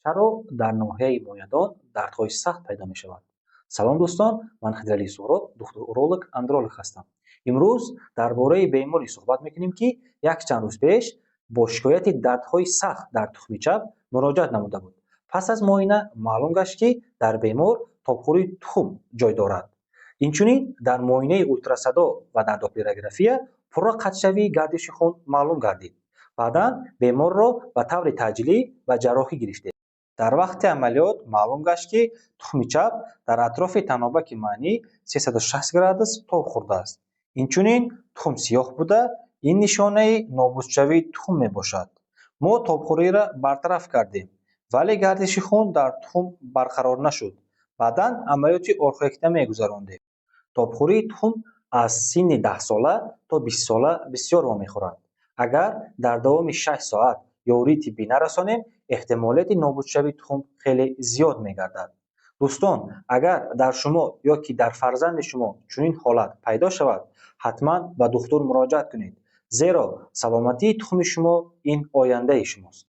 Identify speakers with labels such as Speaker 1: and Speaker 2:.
Speaker 1: چرا در ناحیه مایدان дардҳои сахт пайдо мешавад? салом дӯстон, ман Хидиалии Суҳроб, духтур уролог андролог ҳастам. имрӯз дар бораи беморӣ суҳбат мекунем ки як чанд рӯз пеш бо шикояти дардҳои сахт дар тухми чап муроҷиат намуда буд. пас аз муоина маълум гашт ки дар бемор тобхӯрии тухм ҷой дорад. инчунин дар муоинаи ултрасадо ва дар доплерография пурра қатшавии гардиши хун маълум гардид. баъдан беморро ба таври таъҷилӣ ба ҷарроҳӣ гирифтем. дар вақти амалиёт маълум гашт ки тухми чап дар атрофи танобаки маънӣ 360 градус тоб хӯрдааст. инчунин тухм сиёҳ буда, ин нишонаи нобудшавии тухм мебошад. мо тобхӯриро бартараф кардем, вале гардиши хун дар тухм барқарор нашуд. баъдан амалиёти орхоэктомия гузарондем. тобхӯрии тухм аз синни 10 сола то 20 сола бисёр вомехӯрад. агар дар давоми 6 соат ёрии тиббӣ нарасонем, эҳтимолияти нобудшавии тухм хеле зиёд мегардад. дӯстон, агар дар шумо ё ки дар фарзанди шумо чунин ҳолат пайдо шавад, ҳатман ба духтур муроҷиат кунед, зеро саломатии тухми шумо ин ояндаи шумост.